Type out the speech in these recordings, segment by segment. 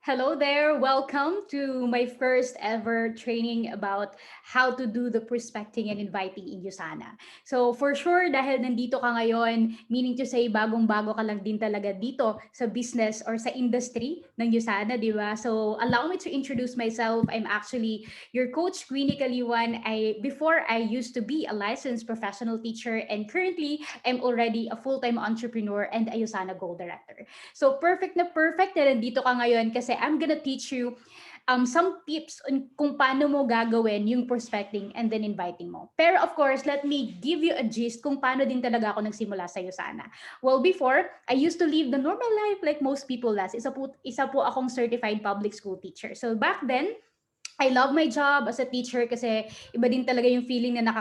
Hello there. Welcome to my first ever training about how to do the prospecting and inviting in USANA. So for sure, dahil nandito ka ngayon, meaning to say bagong-bago ka lang din talaga dito sa business or sa industry ng USANA, di ba? So allow me to introduce myself. I'm actually your coach, Queenie Kaliwan. Before I used to be a licensed professional teacher and currently I'm already a full-time entrepreneur and a USANA Gold Director. So perfect na nandito ka ngayon kasi I'm gonna teach you some tips on kung paano mo gagawin yung prospecting and then inviting mo. Pero of course, let me give you a gist kung paano din talaga ako nagsimula sa USANA. Well, before, I used to live the normal life like most people does. Isa po akong certified public school teacher. So back then, I love my job as a teacher kasi iba din talaga yung feeling na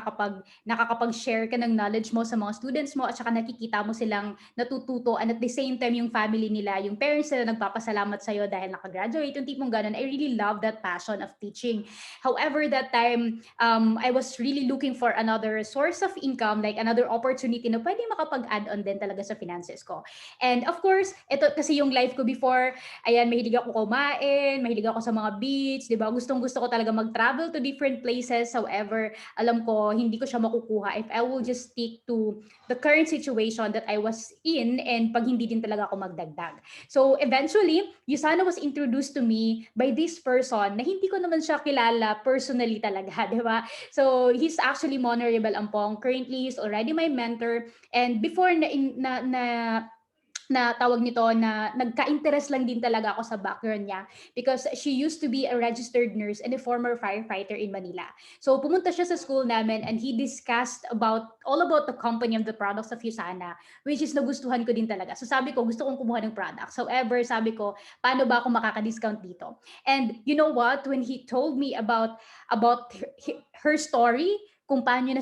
nakakapag-share ka ng knowledge mo sa mga students mo at saka nakikita mo silang natututo and at the same time yung family nila, yung parents nila nagpapasalamat sa iyo dahil nakagraduate, yung tipong ganun. I really love that passion of teaching. However, that time I was really looking for another source of income, like another opportunity na pwede makapag-add on din talaga sa finances ko. And of course, ito kasi yung life ko before, ayan, mahilig ako kumain, mahilig ako sa mga beach, 'di ba? Gustong-gusto ko talaga mag-travel to different places. However, alam ko hindi ko siya makukuha if I will just stick to the current situation that I was in and pag hindi din talaga ako magdagdag. So eventually, Yusana was introduced to me by this person na hindi ko naman siya kilala personally talaga, 'di ba? So he's actually Honorable Ampong. Currently, he's already my mentor and before na tawag nito na nagka-interest lang din talaga ako sa background niya because she used to be a registered nurse and a former firefighter in Manila. So pumunta siya sa school namin and he discussed about all about the company of the products of USANA, which is nagustuhan ko din talaga. So sabi ko gusto kong kumuha ng products. However, sabi ko paano ba ako makaka-discount dito? And you know what, when he told me about her story, kung paano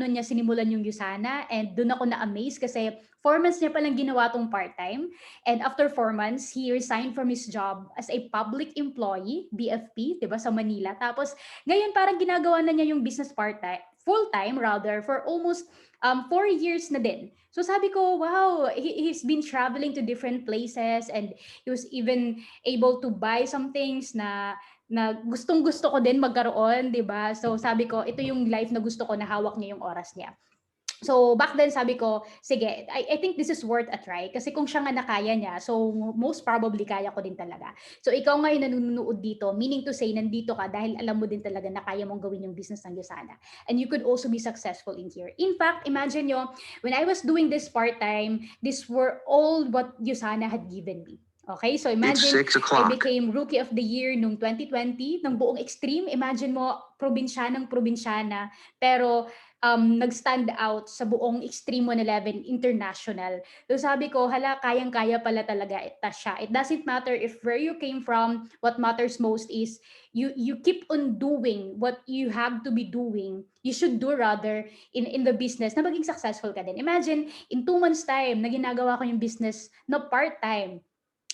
niya sinimulan yung USANA, and doon ako na-amaze kasi 4 months niya palang ginawa tong part-time. And after 4 months, he resigned from his job as a public employee, BFP, di ba, sa Manila. Tapos, ngayon parang ginagawa na niya yung business part-time, full-time rather, for almost 4 years na din. So sabi ko, wow, he's been traveling to different places and he was even able to buy some things na gustong-gusto ko din magkaroon, 'di ba? So sabi ko, ito yung life na gusto ko na hawak niya yung oras niya. So back then sabi ko, sige, I think this is worth a try kasi kung siya nga nakaya niya, so most probably kaya ko din talaga. So ikaw ngayon nanonood dito, meaning to say nandito ka dahil alam mo din talaga na kaya mong gawin yung business ng Yusana. And you could also be successful in here. In fact, imagine nyo, when I was doing this part-time, these were all what Yusana had given me. Okay, so imagine, I became Rookie of the Year nung 2020, ng buong Extreme. Imagine mo, probinsyanang probinsyana, pero nag-stand out sa buong Extreme 111 International. So sabi ko, hala, kayang-kaya pala talaga ita siya. It doesn't matter if where you came from, what matters most is you keep on doing what you have to be doing. You should do rather in the business na maging successful ka din. Imagine, in 2 months time, na ginagawa ko yung business na part-time,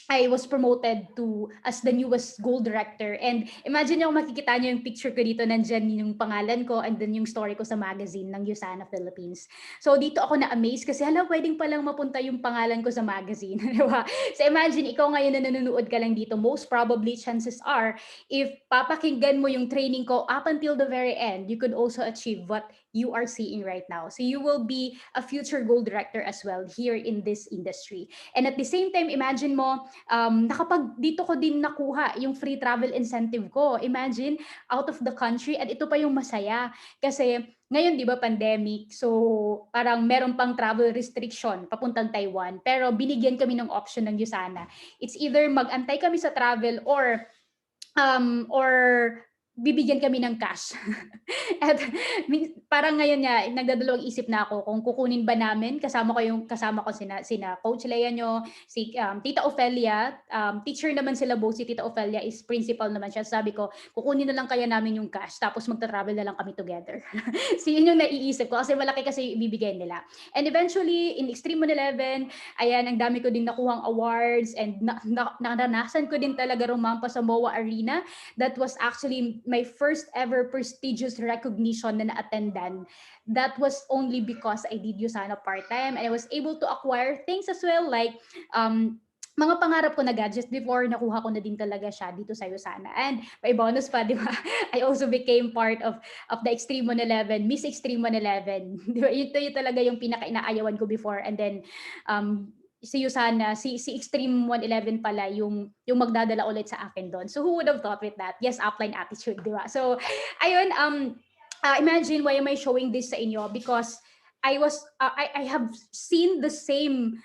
I was promoted to as the newest gold director. And imagine nyo, makikita nyo yung picture ko dito, nandyan yung pangalan ko and then yung story ko sa magazine ng USANA Philippines. So dito ako na-amaze kasi hala, pwedeng palang mapunta yung pangalan ko sa magazine. Diba? So imagine, ikaw ngayon na nanonood ka lang dito, most probably chances are, if papakinggan mo yung training ko up until the very end, you could also achieve what you are seeing right now. So you will be a future gold director as well here in this industry. And at the same time, imagine mo, dito ko din nakuha yung free travel incentive ko. Imagine, out of the country, at ito pa yung masaya. Kasi ngayon, di ba, pandemic, so parang meron pang travel restriction papuntang Taiwan, pero binigyan kami ng option ng USANA. It's either mag-antay kami sa travel or bibigyan kami ng cash. At parang ngayon nga nagdadalawang isip na ako kung kukunin ba namin, kasama ko sina Coach Lea nyo, si Tita Ofelia, teacher naman sila both. Si Tita Ofelia is principal naman siya. Sabi ko, kukunin na lang kaya namin yung cash tapos magta-travel na lang kami together. So yun yung naiisip ko kasi malaki kasi ibibigay nila. And eventually in Extreme 111, ayan, ang dami ko din nakuhang awards and naranasan ko din talaga rumampa sa MOA Arena. That was actually my first ever prestigious recognition na na-attendan. That was only because I did USANA part-time and I was able to acquire things as well like mga pangarap ko na gadgets before, nakuha ko na din talaga siya dito sa USANA. And may bonus pa, di ba? I also became part of the Extreme 111, Miss Extreme 111. Di ba? Yun talaga yung pinaka-inaayawan ko before. And then, si USANA, si Extreme 111 pala yung magdadala ulit sa akin doon. So who would have thought with that? Yes, upline attitude, di ba? So, ayun, imagine why am I showing this sa inyo? Because I have seen the same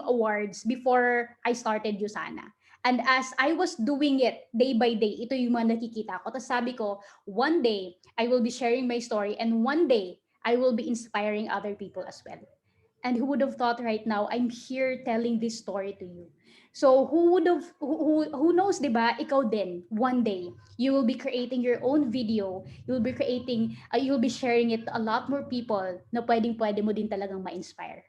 awards before I started USANA. And as I was doing it day by day, ito yung mga nakikita ko. Tapos sabi ko, one day, I will be sharing my story, and one day, I will be inspiring other people as well. And who would have thought right now, I'm here telling this story to you. So who knows, 'di ba? Ikaw din one day you will be creating your own video. You'll be sharing it to a lot more people na pwedeng-pwede mo din talagang ma-inspire.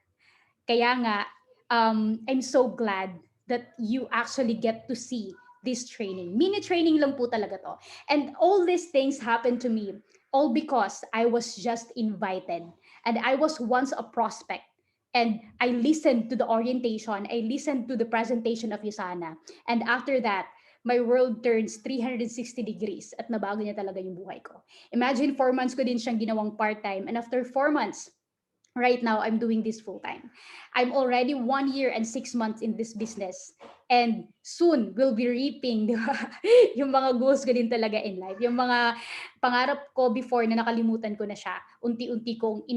Kaya nga, I'm so glad that you actually get to see this training. Mini training lang po talaga to. And all these things happened to me all because I was just invited. And I was once a prospect. And I listened to the orientation. I listened to the presentation of USANA. And after that, my world turns 360 degrees at nabago niya talaga yung buhay ko. Imagine 4 months ko din siyang ginawang part-time. And after 4 months, right now I'm doing this full time. I'm already 1 year and 6 months in this business, and soon we'll be reaping, di ba? Yung mga goals ko din talaga in life, yung mga pangarap ko before na nakalimutan ko na siya, unti-unti kong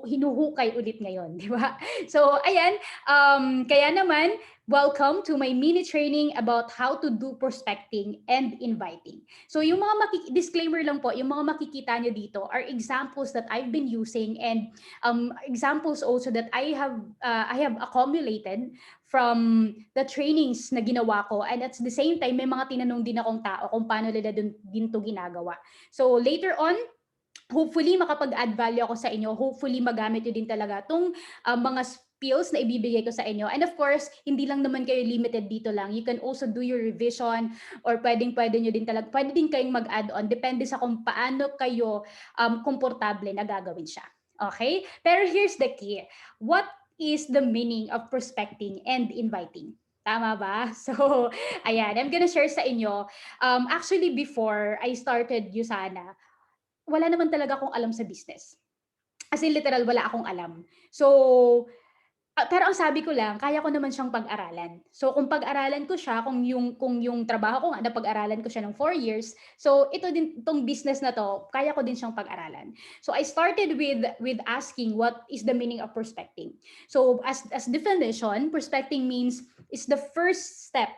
hinuhukay ulit ngayon, di ba? So ayan, kaya naman, welcome to my mini training about how to do prospecting and inviting. So yung mga disclaimer lang po, yung mga makikita nyo dito are examples that I've been using, and examples also that I have accumulated from the trainings na ginawa ko, and at the same time may mga tinanong din akong tao kung paano nila din to ginagawa. So later on, hopefully makapag-add value ako sa inyo. Hopefully magamit nyo din talaga itong mga skills na ibibigay ko sa inyo. And of course, hindi lang naman kayo limited dito lang. You can also do your revision, or pwede nyo din talaga, pwede din kayong mag-add on. Depende sa kung paano kayo komportable na gagawin siya. Okay? Pero here's the key. What is the meaning of prospecting and inviting? Tama ba? So, ayan, I'm gonna share sa inyo. Actually, before I started USANA, wala naman talaga akong alam sa business. As in literal, wala akong alam. So, pero ang sabi ko lang, kaya ko naman siyang pag-aralan. So kung pag-aralan ko siya, kung yung trabaho ko nga napag-aralan ko siya ng 4 years, so ito din, itong business na to, kaya ko din siyang pag-aralan. So I started with asking what is the meaning of prospecting. So as definition, prospecting means is the first step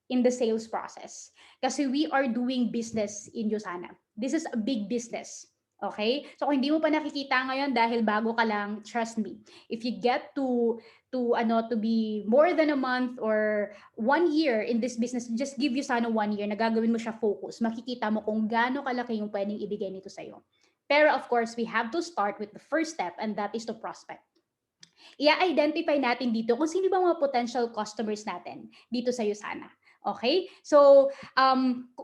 in the sales process. Kasi we are doing business in USANA. This is a big business. Okay? So kung hindi mo pa nakikita ngayon dahil bago ka lang, trust me. If you get to be more than a month or 1 year in this business, just give USANA 1 year na gagawin mo siya focus. Makikita mo kung gaano kalaki yung pwedeng ibigay nito sa'yo. Pero of course, we have to start with the first step, and that is to prospect. I-identify natin dito kung sino ba mga potential customers natin dito sa USANA. Okay? So,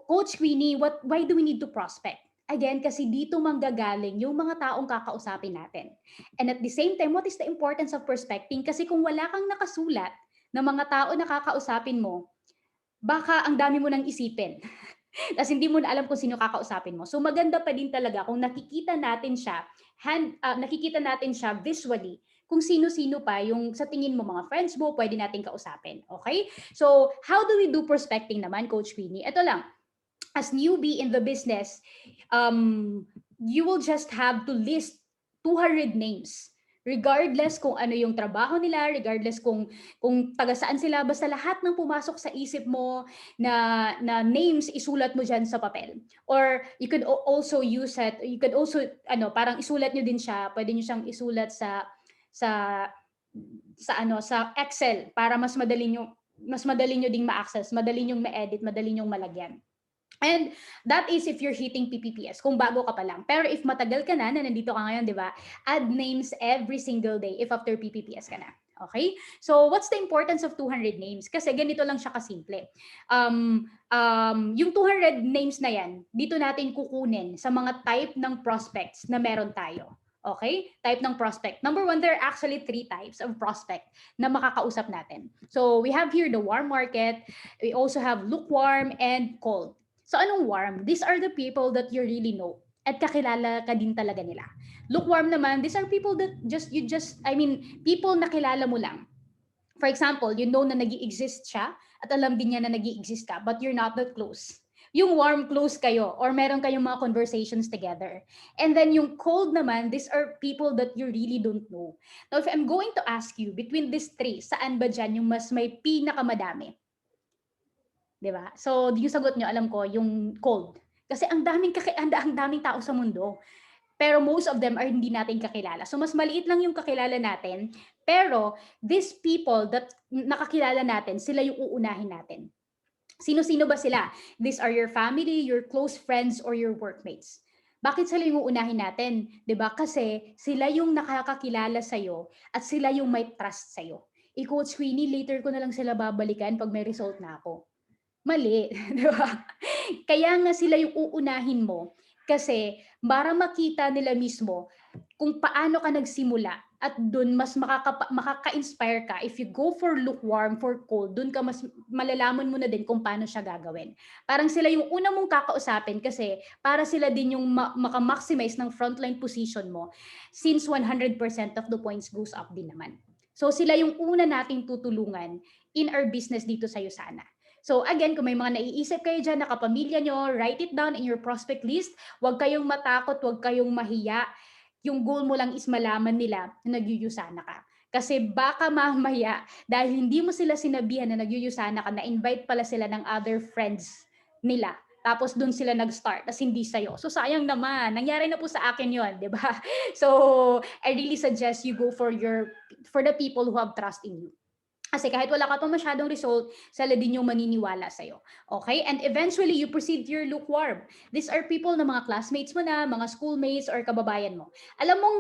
Coach Queenie, why do we need to prospect? Again, kasi dito manggagaling yung mga taong kakausapin natin. And at the same time, what is the importance of prospecting? Kasi kung wala kang nakasulat na mga tao na kakausapin mo, baka ang dami mo nang isipin. Tapos hindi mo na alam kung sino kakausapin mo. So maganda pa din talaga kung nakikita natin siya visually, kung sino-sino pa yung sa tingin mo mga friends mo, pwede natin kausapin. Okay? So how do we do prospecting naman, Coach Winnie? Ito lang, as newbie in the business, you will just have to list 200 names. Regardless kung ano yung trabaho nila, regardless kung taga saan sila, basta lahat ng pumasok sa isip mo na names, isulat mo dyan sa papel. Or you could also use it, parang isulat nyo din siya, pwede nyo siyang isulat sa Excel para mas madali nyo ding ma-access, madali nyo ma-edit, madali nyo malagyan. And that is if you're hitting PPPS, kung bago ka pa lang. Pero if matagal ka na nandito ka ngayon, di ba? Add names every single day if after PPPS ka na. Okay? So, what's the importance of 200 names? Kasi ganito lang siya kasimple. Yung 200 names na yan, dito natin kukunin sa mga type ng prospects na meron tayo. Okay? Type ng prospect. Number one, there are actually three types of prospect na makakausap natin. So, we have here the warm market. We also have lukewarm and cold. So, anong warm? These are the people that you really know at kakilala ka din talaga nila. Lukewarm naman, these are people that people na kilala mo lang. For example, you know na nag-i-exist siya at alam din niya na nag-i-exist ka, but you're not that close. Yung warm, close kayo, or meron kayong mga conversations together. And then yung cold naman, these are people that you really don't know. Now, if I'm going to ask you, between these three, saan ba dyan yung mas may pinakamadami? Diba? So, yung sagot nyo, alam ko, yung cold. Kasi ang daming tao sa mundo. Pero most of them are hindi natin kakilala. So, mas maliit lang yung kakilala natin. Pero, these people that nakakilala natin, sila yung uunahin natin. Sino-sino ba sila? These are your family, your close friends, or your workmates. Bakit sila yung uunahin natin? 'Di ba? Kasi sila yung nakakakilala sa'yo at sila yung may trust sa'yo. Coach Queenie, later ko na lang sila babalikan pag may result na ako. Mali, 'di ba? Kaya nga sila yung uunahin mo kasi para makita nila mismo kung paano ka nagsimula at dun mas makaka-inspire ka. If you go for lukewarm, for cold, dun ka mas malalaman mo na din kung paano siya gagawin. Parang sila yung una mong kakausapin kasi para sila din yung maka-maximize ng frontline position mo since 100% of the points goes up din naman. So sila yung una nating tutulungan in our business dito sa USANA. So again, kung may mga naiisip kayo dyan na kapamilya nyo, write it down in your prospect list. Huwag kayong matakot, huwag kayong mahiya. Yung goal mo lang is malaman nila na nag-USANA ka. Kasi baka mamaya, dahil hindi mo sila sinabihan na nag-USANA ka, na-invite pala sila ng other friends nila. Tapos doon sila nag-start, tas hindi sa'yo. So sayang naman, nangyari na po sa akin yon, di ba? So I really suggest you go for the people who have trust in you. Kasi kahit wala ka pa masyadong result, sila din yung maniniwala sa'yo. Okay? And eventually, you proceed to your lukewarm. These are people na mga classmates mo na, mga schoolmates, or kababayan mo. Alam mong,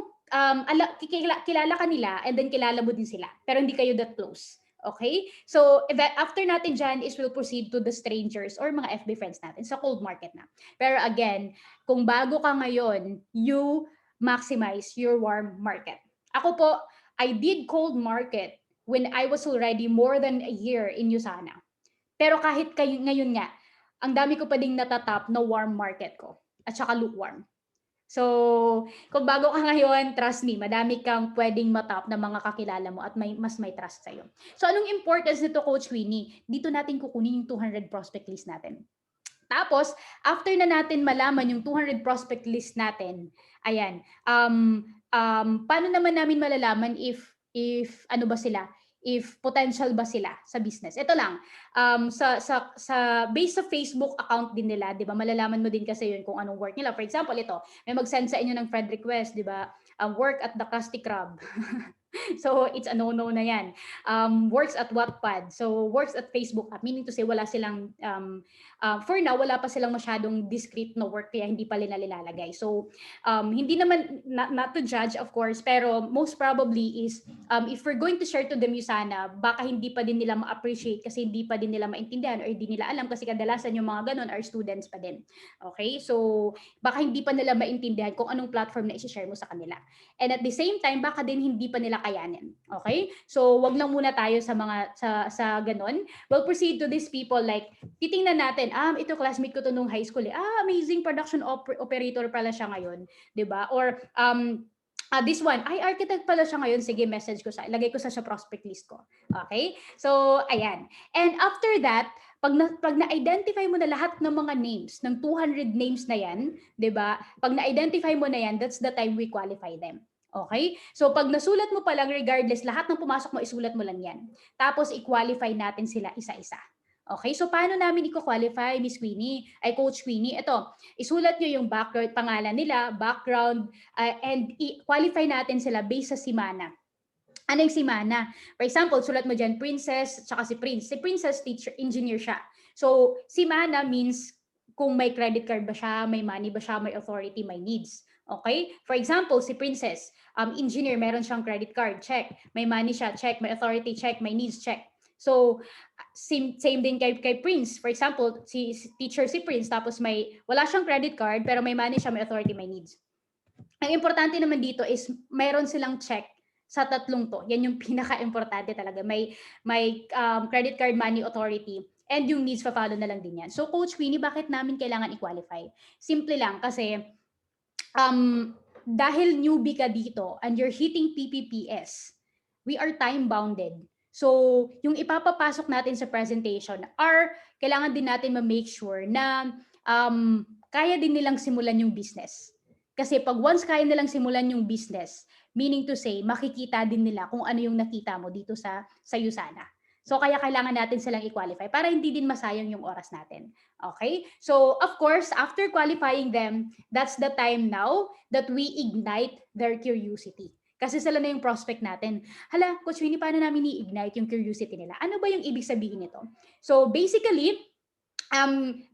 kilala ka nila, and then kilala mo din sila. Pero hindi kayo that close. Okay? So, after natin dyan is we'll proceed to the strangers or mga FB friends natin sa cold market na. Pero again, kung bago ka ngayon, you maximize your warm market. Ako po, I did cold market when I was already more than a year in USANA. Pero kahit kayo ngayon nga, ang dami ko pa ding natatap na warm market ko at saka lukewarm. So, kung bago ka ngayon, trust me, madami kang pwedeng matap na mga kakilala mo at mas may trust sa'yo. So, anong importance nito, Coach Winnie? Dito natin kukunin yung 200 prospect list natin. Tapos, after na natin malaman yung 200 prospect list natin, ayan, paano naman namin malalaman if ano ba sila, if potential ba sila sa business? Ito lang, sa based sa Facebook account din nila, 'di ba? Malalaman mo din kasi yun kung anong work nila. For example, ito, may mag-send sa inyo ng friend request, 'di ba? Work at the Krusty Krab. So it's a no-no na yan. Works at Wattpad. So works at Facebook app. Meaning to say wala silang, for now, wala pa silang masyadong discrete na work kaya hindi pa nila nilalagay. So hindi naman, not to judge of course, pero most probably is if we're going to share to them USANA, baka hindi pa din nila ma-appreciate kasi hindi pa din nila maintindihan or hindi nila alam kasi kadalasan yung mga ganun are students pa din. Okay? So baka hindi pa nila maintindihan kung anong platform na i-share mo sa kanila. And at the same time, baka din hindi pa nila kayanin. Okay? So, wag lang muna tayo sa mga sa ganun. We'll proceed to these people like titingnan natin, ito classmate ko to nung high school eh. Amazing production operator pala siya ngayon, 'di ba? Or this one, ay architect pala siya ngayon. Sige, message ko sa, lagay ko sa prospect list ko. Okay? So, ayan. And after that, pag na-identify mo na lahat ng mga names, ng 200 names na yan, 'di ba? Pag na-identify mo na yan, that's the time we qualify them. Okay? So pag nasulat mo pa lang, regardless, lahat ng pumasok mo, isulat mo lang yan. Tapos i-qualify natin sila isa-isa. Okay? So paano namin i-qualify, Miss Queenie? Ay, Coach Queenie, ito, isulat nyo yung background, pangalan nila, background, and i-qualify natin sila based sa simana. Ano yung simana? For example, sulat mo dyan, Princess, tsaka si Prince. Si Princess, teacher, engineer siya. So, simana means kung may credit card ba siya, may money ba siya, may authority, may needs. Okay? For example, si Princess, engineer, meron siyang credit card, check. May money siya, check. May authority, check. May needs, check. So, same din kay Prince. For example, si teacher si Prince, tapos wala siyang credit card, pero may money siya, may authority, may needs. Ang importante naman dito is mayroon silang check sa tatlong to. Yan yung pinaka-importante talaga. May credit card money authority and yung needs pa-follow na lang din yan. So Coach Queenie, bakit namin kailangan i-qualify? Simple lang kasi dahil newbie ka dito and you're hitting PPPS, we are time bounded. So, yung ipapapasok natin sa presentation are kailangan din natin ma-make sure na kaya din nilang simulan yung business. Kasi pag once kaya nilang simulan yung business, meaning to say, makikita din nila kung ano yung nakita mo dito sa USANA. So, kaya kailangan natin silang i-qualify para hindi din masayang yung oras natin. Okay? So, of course, after qualifying them, that's the time now that we ignite their curiosity. Kasi sila na yung prospect natin. Hala, Coach Winnie, paano namin i-ignite yung curiosity nila? Ano ba yung ibig sabihin nito? So, basically,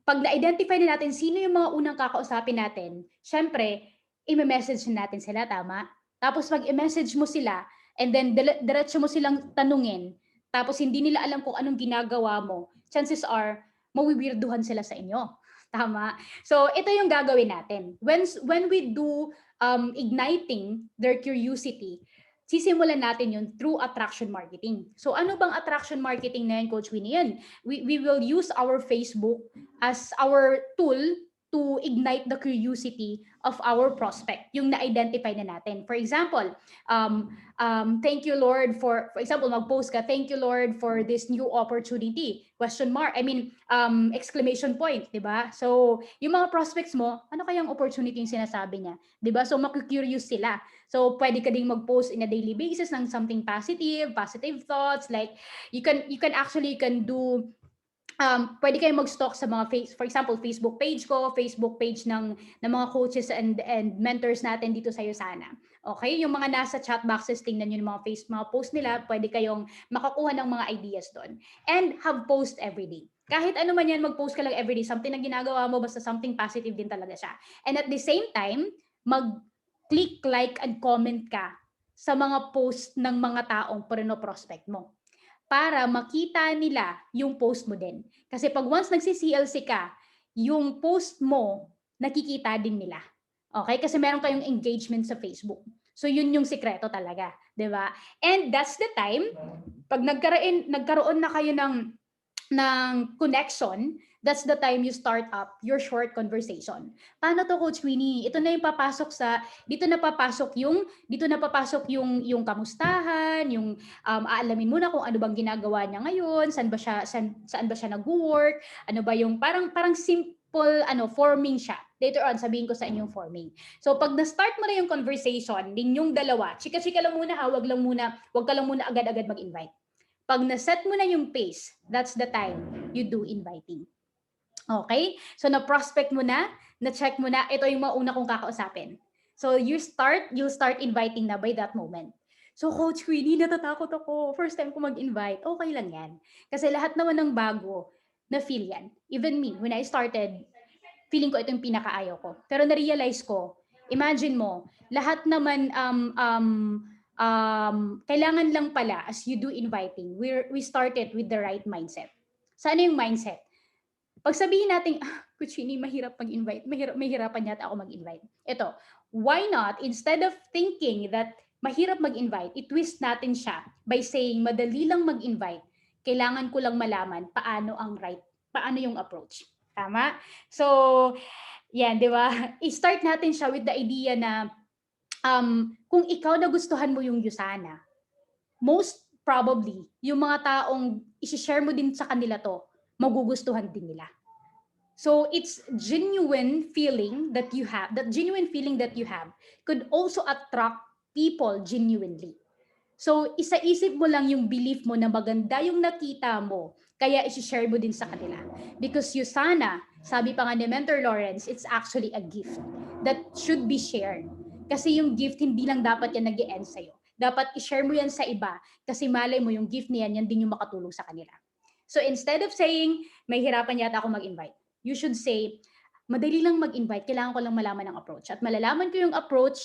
pag na-identify na natin sino yung mga unang kakausapin natin, syempre, i-message natin sila, tama? Tapos pag i-message mo sila, and then diretso mo silang tanungin, tapos hindi nila alam kung anong ginagawa mo, chances are, mawiwirduhan sila sa inyo. Tama? So, ito yung gagawin natin. When we do igniting their curiosity, sisimulan natin yun through attraction marketing. So, ano bang attraction marketing na yan, Coach Winnie? Yan. We will use our Facebook as our tool to ignite the curiosity of our prospect, yung na-identify na natin. For example, thank you Lord for example, mag-post ka, thank you Lord for this new opportunity, question mark, exclamation point, di ba? So, yung mga prospects mo, ano kayang opportunity yung sinasabi niya? Di ba? So, maku-curious sila. So, pwede ka ding mag-post in a daily basis ng something positive thoughts, like you can do pwede kayong mag-stalk sa mga for example, Facebook page ko, Facebook page ng mga coaches and mentors natin dito sa USANA. Okay? Yung mga nasa chat boxes, tingnan nyo yung mga post nila, pwede kayong makakuha ng mga ideas doon. And have post everyday. Kahit ano man yan, mag-post ka lang everyday, something na ginagawa mo, basta something positive din talaga siya. And at the same time, mag-click, like, and comment ka sa mga post ng mga taong prospect mo, para makita nila yung post mo din. Kasi pag once nagsi-CLC ka, yung post mo, nakikita din nila. Okay? Kasi meron kayong engagement sa Facebook. So, yun yung sikreto talaga. 'Di ba? And that's the time, pag nagkaroon na kayo ng connection, that's the time you start up your short conversation. Paano to, Coach Winnie? Ito na yung dito na papasok yung kamustahan, yung aalamin muna kung ano bang ginagawa niya ngayon, saan ba siya nag-work, ano ba yung parang simple forming siya. Later on, sabihin ko sa inyong forming. So, pag na-start mo na yung conversation, ninyong dalawa, chika-chika lang muna, wag ka lang muna agad-agad mag-invite. Pag na-set mo na yung pace, that's the time you do inviting. Okay? So, na-prospect mo na check mo na, ito yung mauna kong kakausapin. So, you'll start inviting na by that moment. So, Coach Queenie, natatakot ako. First time ko mag-invite. Okay lang yan. Kasi lahat naman ng bago, na feel yan. Even me, when I started, feeling ko ito yung pinakaayaw ko. Pero na-realize ko, imagine mo, lahat naman kailangan lang pala as you do inviting, we started with the right mindset. Sana yung mindset. Pag sabihin natin, Kuchini, mahirap mag-invite, mahirapan yata ako mag-invite. Ito, why not, instead of thinking that mahirap mag-invite, i-twist natin siya by saying, madali lang mag-invite, kailangan ko lang malaman paano yung approach. Tama? So, yan, di ba? I-start natin siya with the idea na kung ikaw nagustuhan mo yung USANA, most probably, yung mga taong isi-share mo din sa kanila to, magugustuhan din nila. So it's genuine feeling that you have could also attract people genuinely. So isa-isip mo lang yung belief mo na maganda yung nakita mo, kaya isi-share mo din sa kanila. Because USANA, sabi pa nga ni Mentor Lawrence, it's actually a gift that should be shared. Kasi yung gift, hindi lang dapat yan nag-e-end sa'yo. Dapat i-share mo yan sa iba kasi malay mo yung gift niyan, yan din yung makatulong sa kanila. So instead of saying, may hirapan yata ako mag-invite, you should say, madali lang mag-invite, kailangan ko lang malaman ng approach. At malalaman ko yung approach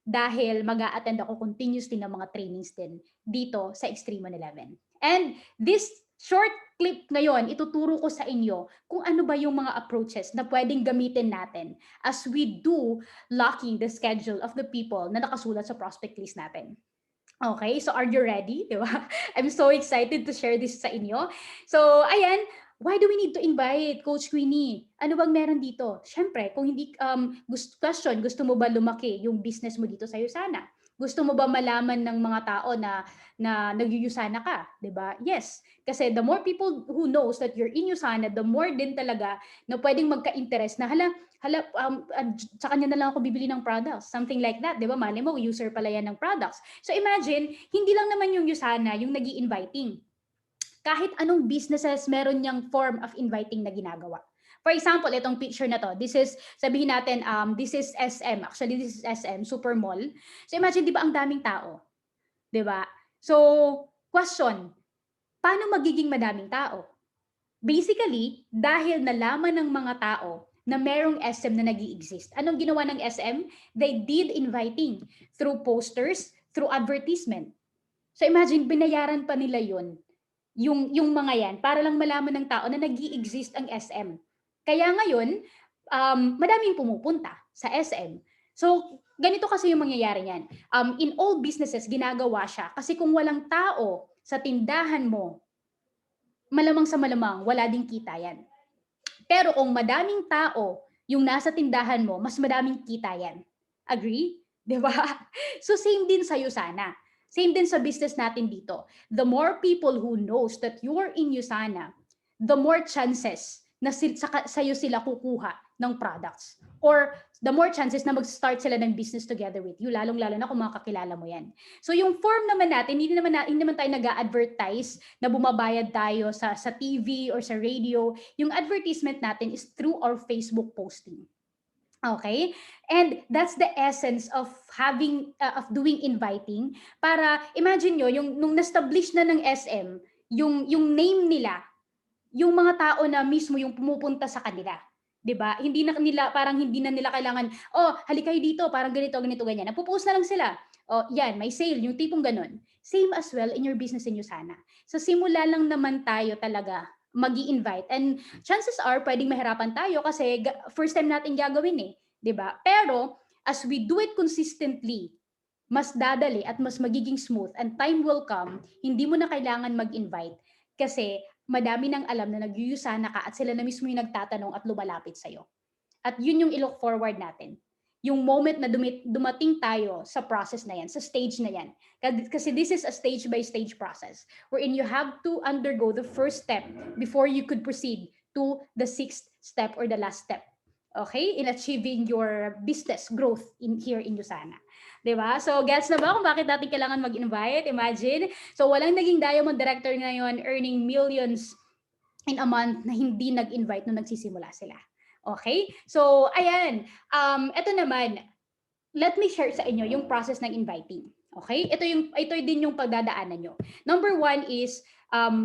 dahil mag-a-attend ako continuously ng mga trainings din dito sa Extreme 111. And this short clip ngayon, ituturo ko sa inyo kung ano ba yung mga approaches na pwedeng gamitin natin as we do locking the schedule of the people na nakasulat sa prospect list natin. Okay, so are you ready? Di ba? I'm so excited to share this sa inyo. So, ayan, why do we need to invite Coach Queenie? Ano bang meron dito? Siyempre, kung hindi, gusto mo ba lumaki yung business mo dito sa USANA? Gusto mo ba malaman ng mga tao na nag-USANA ka? Di ba? Yes. Kasi the more people who knows that you're in USANA, the more din talaga na pwedeng magka-interest na, sa kanya na lang ako bibili ng products. Something like that, di ba? Mali mo, user pala yan ng products. So imagine, hindi lang naman yung USANA yung nag-i-inviting. Kahit anong businesses, meron niyang form of inviting na ginagawa. For example, itong picture na to, this is, sabihin natin, this is SM. Actually, this is SM, Super Mall. So imagine, di ba, ang daming tao? Di ba? So, question, paano magiging madaming tao? Basically, dahil nalaman ng mga tao na merong SM na nag-i-exist. Anong ginawa ng SM? They did inviting through posters, through advertisement. So imagine, binayaran pa nila yun, yung mga yan, para lang malaman ng tao na nag-i-exist ang SM. Kaya ngayon, madaming pumupunta sa SM. So, ganito kasi yung mangyayari niyan. In all businesses, ginagawa siya. Kasi kung walang tao sa tindahan mo, malamang sa malamang, wala ding kita yan. Pero kung madaming tao yung nasa tindahan mo, mas madaming kita yan. Agree? Diba? So same din sa USANA. Same din sa business natin dito. The more people who knows that you're in USANA, the more chances na sa'yo sila kukuha ng products. Or the more chances na mag-start sila ng business together with you, lalong-lalo na kung makakilala mo yan. So yung form naman natin, hindi naman tayo nag-a-advertise na bumabayad tayo sa TV or sa radio. Yung advertisement natin is through our Facebook posting. Okay? And that's the essence of doing inviting, para imagine nyo, nung na-establish na ng SM, yung name nila, yung mga tao na mismo yung pumupunta sa kanila. 'Di ba? Hindi na nila kailangan, halika kayo dito, parang ganito, ganito, ganyan. Napupost na lang sila. Yan, may sale, yung tipong ganun. Same as well in your business in USANA. So simula lang naman tayo talaga magi-invite. And chances are, pwedeng mahirapan tayo kasi first time natin gagawin eh. 'Di ba? Pero as we do it consistently, mas dadali at mas magiging smooth, and time will come, hindi mo na kailangan mag-invite kasi madami nang alam na nag-USANA ka at sila na mismo yung nagtatanong at lumalapit sa'yo. At yun yung i-look forward natin. Yung moment na dumating tayo sa process na yan, sa stage na yan. Kasi this is a stage-by-stage process wherein you have to undergo the first step before you could proceed to the sixth step or the last step. Okay? In achieving your business growth here in USANA. Diba? So, gets na ba kung bakit natin kailangan mag-invite? Imagine. So, walang naging diamond director ngayon earning millions in a month na hindi nag-invite nung nagsisimula sila. Okay? So, ayan. Ito naman, let me share sa inyo yung process ng inviting. Okay? Ito din yung pagdadaanan nyo. Number one is,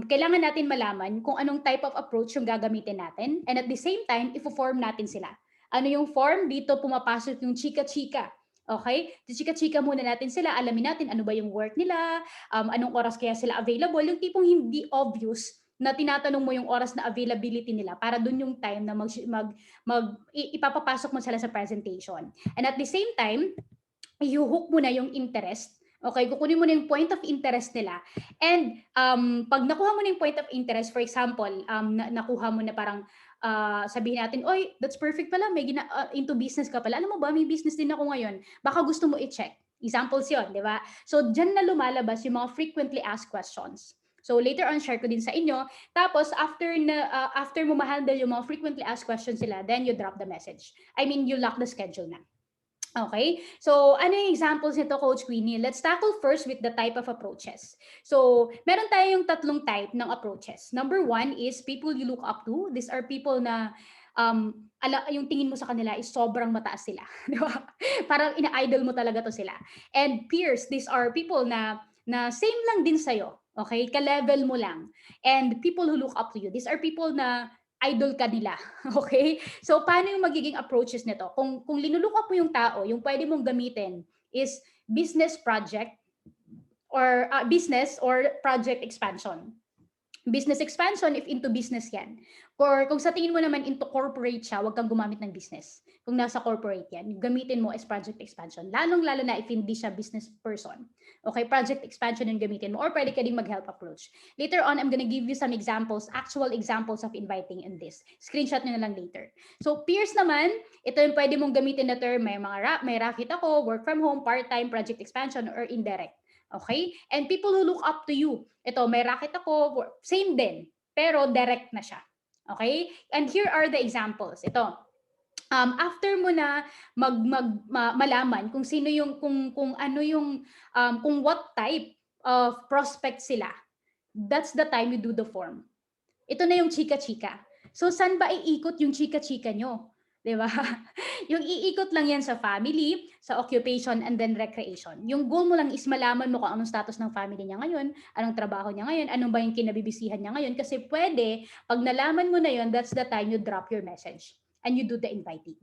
kailangan natin malaman kung anong type of approach yung gagamitin natin, and at the same time, ifo-form natin sila. Ano yung form? Dito pumapasok yung chika-chika. Okay? Chika-chika muna natin sila, alamin natin ano ba yung work nila, anong oras kaya sila available, yung tipong hindi obvious na tinatanong mo yung oras na availability nila para dun yung time na ipapapasok mo sila sa presentation. And at the same time, i-hook mo na yung interest. Okay, kukunin mo na yung point of interest nila. And pag nakuha mo na yung point of interest, for example, nakuha mo na parang sabihin natin, oy, that's perfect pala, into business ka pala. Alam mo ba, may business din ako ngayon. Baka gusto mo i-check. Examples yun, di ba? So, dyan na lumalabas yung mga frequently asked questions. So, later on, share ko din sa inyo. Tapos, after mo ma-handle yung mga frequently asked questions sila, then you drop the message. I mean, you lock the schedule na. Okay? So, ano yung examples nito, Coach Queenie? Let's tackle first with the type of approaches. So, meron tayong tatlong type ng approaches. Number one is people you look up to. These are people na yung tingin mo sa kanila is sobrang mataas sila. Di ba? Parang ina-idol mo talaga to sila. And peers, these are people na same lang din sa'yo. Okay? Ka-level mo lang. And people who look up to you, these are people na idol ka nila. Okay? So, paano yung magiging approaches nito? Kung linuluck up mo yung tao, yung pwede mong gamitin is business project or business or project expansion. Business expansion if into business yan. Or kung sa tingin mo naman into corporate siya, huwag kang gumamit ng business. Kung nasa corporate yan, gamitin mo as project expansion. Lalong-lalo na if hindi siya business person. Okay, project expansion yung gamitin mo. Or pwede ka ding mag-help approach. Later on, I'm gonna give you some examples, actual examples of inviting in this. Screenshot nyo na lang later. So peers naman, ito yung pwede mong gamitin na term. May racket ako, work from home, part-time, project expansion, or indirect. Okay? And people who look up to you. Ito, may racket ako, same din, pero direct na siya. Okay? And here are the examples. Ito, after mo na malaman kung sino yung kung ano yung kung what type of prospect sila, that's the time you do the form. Ito na yung chika-chika. So saan ba iikot yung chika-chika nyo? 'Di ba? Yung iikot lang yan sa family, sa occupation, and then recreation. Yung goal mo lang is malaman mo kung anong status ng family niya ngayon, anong trabaho niya ngayon, anong ba yung kinabibisihan niya ngayon. Kasi pwede, pag nalaman mo na yun, that's the time you drop your message and you do the inviting.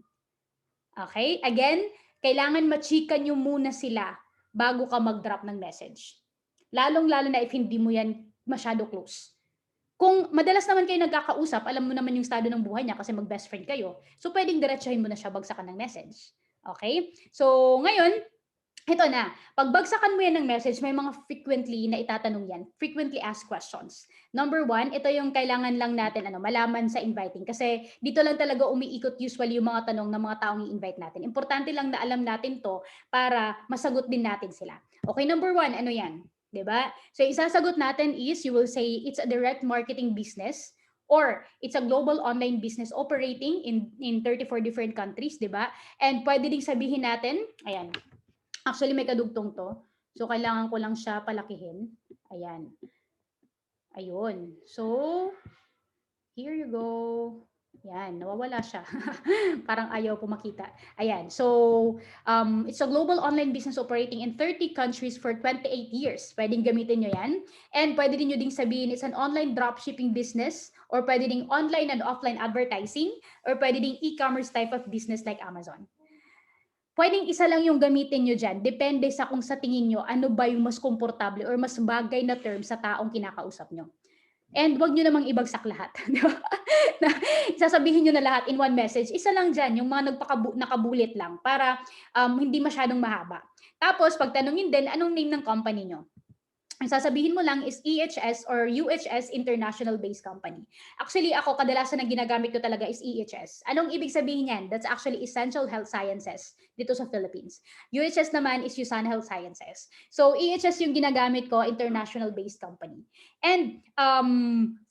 Okay? Again, kailangan machika nyo muna sila bago ka mag-drop ng message. Lalong-lalo na if hindi mo yan masyado close. Kung madalas naman kayo nagkakausap, alam mo naman yung estado ng buhay niya kasi mag-best friend kayo. So, pwedeng diretsahin mo na siya, bagsakan ng message. Okay? So, ngayon, ito na. Pagbagsakan mo yan ng message, may mga frequently na itatanong yan. Frequently asked questions. Number 1, ito yung kailangan lang natin malaman sa inviting. Kasi dito lang talaga umiikot usually yung mga tanong ng mga taong i-invite natin. Importante lang na alam natin to para masagot din natin sila. Okay, number 1, ano yan? 'Di ba? So isasagot natin is, you will say it's a direct marketing business or it's a global online business operating in 34 different countries, 'di ba? And pwede ding sabihin natin, ayan. Actually may kadugtong to. So kailangan ko lang siya palakihin. Ayan. Ayun. So here you go. Yan, nawawala siya. Parang ayaw ko makita. Ayan. So, it's a global online business operating in 30 countries for 28 years. Pwedeng gamitin nyo yan. And pwede din nyo ding sabihin, it's an online dropshipping business, or pwede ding online and offline advertising, or pwede ding e-commerce type of business like Amazon. Pwedeng isa lang yung gamitin nyo dyan. Depende sa kung sa tingin nyo, ano ba yung mas komportable or mas bagay na term sa taong kinakausap nyo. And wag nyo namang ibagsak lahat. Di ba? Sasabihin nyo na lahat in one message. Isa lang dyan, yung mga nakabulit lang para hindi masyadong mahaba. Tapos, pagtanungin din, anong name ng company nyo? Ang sasabihin mo lang is EHS or UHS International Based Company. Actually, ako, kadalasan ang ginagamit ko talaga is EHS. Anong ibig sabihin yan? That's actually Essential Health Sciences dito sa Philippines. UHS naman is USANA Health Sciences. So, EHS yung ginagamit ko, International Based Company. And,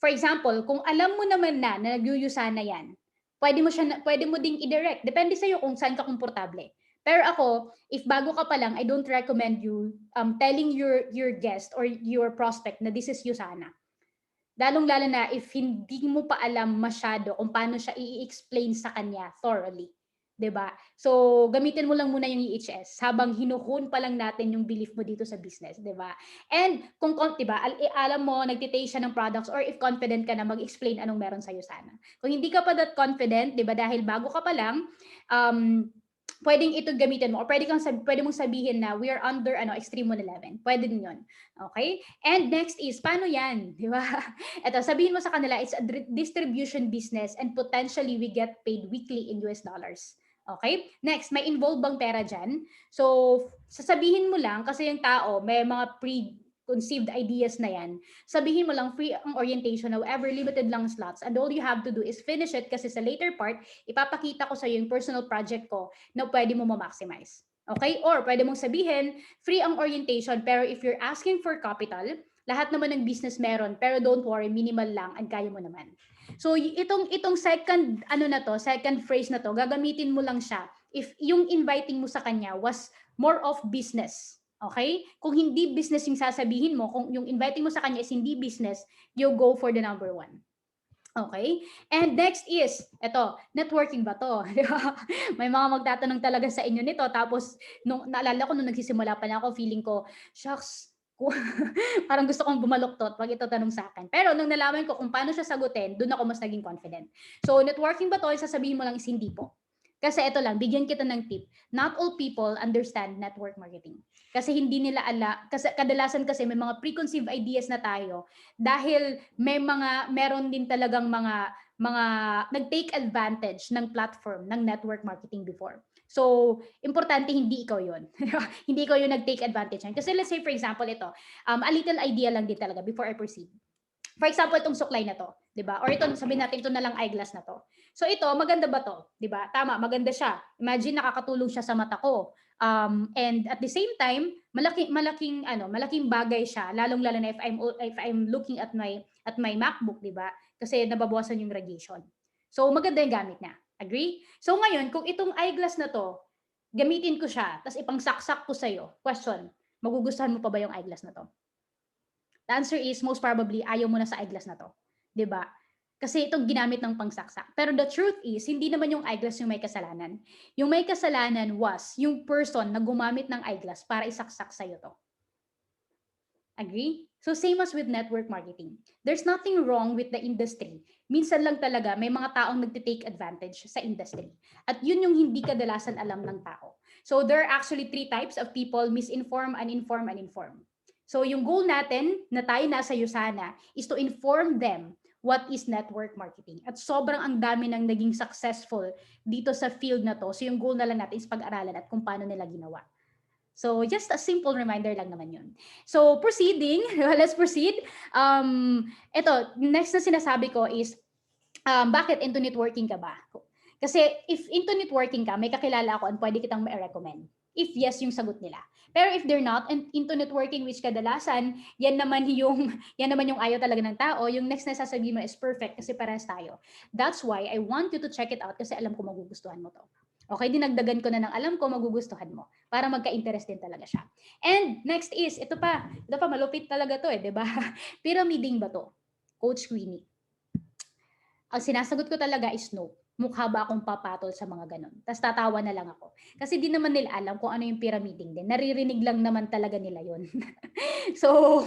for example, kung alam mo naman na nag-USANA yan, pwede mo ding i-direct. Depende sa'yo kung saan ka komportable. Pero ako, if bago ka pa lang, I don't recommend you telling your guest or your prospect na this is USANA. Lalong-lalo na if hindi mo pa alam masyado kung paano siya i-explain sa kanya thoroughly. 'Di ba? So, gamitin mo lang muna yung EHS habang hinuhon pa lang natin yung belief mo dito sa business, 'di ba? And kung 'di ba, alam mo nagtitaste siya ng products or if confident ka na mag-explain anong meron sa USANA. Kung hindi ka pa that confident, 'di ba, dahil bago ka pa lang, pwedeng ito gamitin mo or pwede mong sabihin na we are under extreme 111. Pwede din 'yon. Okay? And next is paano 'yan, 'di ba? Ito, sabihin mo sa kanila it's a distribution business and potentially we get paid weekly in US dollars. Okay? Next, may involved bang pera diyan? So, sasabihin mo lang kasi yung tao may mga preconceived ideas na yan, sabihin mo lang free ang orientation, however, limited lang slots. And all you have to do is finish it kasi sa later part, ipapakita ko sa iyo yung personal project ko na pwede mo ma-maximize. Okay? Or pwede mong sabihin, free ang orientation, pero if you're asking for capital, lahat naman ng business meron, pero don't worry, minimal lang, ang kaya mo naman. So, itong second, second phrase na to, gagamitin mo lang siya if yung inviting mo sa kanya was more of business. Okay? Kung hindi business yung sasabihin mo, kung yung inviting mo sa kanya is hindi business, you go for the number 1. Okay? And next is, eto, networking ba to? May mga magtatanong talaga sa inyo nito. Tapos, naalala ko nung nagsisimula pa lang ako, feeling ko, shucks, parang gusto kong bumaluktot pag ito tanong sa akin. Pero nung nalaman ko kung paano siya sagutin, doon ako mas naging confident. So, networking ba to? Sasabihin mo lang is hindi po. Kasi ito lang, bigyan kita ng tip. Not all people understand network marketing. Kasi hindi nila kasi kadalasan kasi may mga preconceived ideas na tayo dahil meron din talagang mga nag-take advantage ng platform ng network marketing before. So, importante hindi ikaw 'yon. Hindi ikaw 'yung nag-take advantage niyan. Kasi let's say for example ito, a little idea lang din talaga before I proceed. For example, itong suklay na to, 'di ba? Or ito, sabihin natin ito na lang eyeglass na to. So ito, maganda ba to? 'Di ba? Tama, maganda siya. Imagine nakakatulong siya sa mata ko. And at the same time, malaking bagay siya, lalong-lalo na if I'm looking at my MacBook, 'di ba? Kasi nababawasan yung radiation. So maganda yung gamit niya. Agree? So ngayon, kung itong eyeglass na to, gamitin ko siya, tapos ipangsaksak ko sa'yo. Question, magugustuhan mo pa ba yung eyeglass na to? The answer is most probably ayaw mo na sa eyeglass na to. 'Di ba? Kasi itong ginamit ng pangsaksak. Pero the truth is, hindi naman yung eyeglass yung may kasalanan. Yung may kasalanan was yung person na gumamit ng eyeglass para isaksak sa'yo to. Agree? So same as with network marketing. There's nothing wrong with the industry. Minsan lang talaga may mga taong nagtitake advantage sa industry. At yun yung hindi kadalasan alam ng tao. So there are actually 3 types of people: misinform, uninform, and inform. So yung goal natin na tayo nasa USANA is to inform them what is network marketing. At sobrang ang dami ng naging successful dito sa field na to. So yung goal na lang natin is pag-aralan at kung paano nila ginawa. So just a simple reminder lang naman yun. So proceeding, let's proceed. Ito, next na sinasabi ko is, bakit into networking ka ba? Kasi if into networking ka, may kakilala ako and pwede kitang ma-recommend. If yes yung sagot nila. Pero if they're not and into networking, which kadalasan, yan naman yung ayaw talaga ng tao, yung next na sasabihin mo is perfect kasi parehas tayo. That's why I want you to check it out kasi alam ko magugustuhan mo to. Okay, dinagdagan ko na ng alam ko magugustuhan mo para magka-interest din talaga siya. And next is, ito pa malupit talaga to 'di ba? Pyramiding ba to? Coach Queenie. Ang sinasagot ko talaga is no. Mukha ba akong papatol sa mga ganon? Tapos tatawa na lang ako. Kasi di naman nila alam kung ano yung pyramiding din. Naririnig lang naman talaga nila yon. So,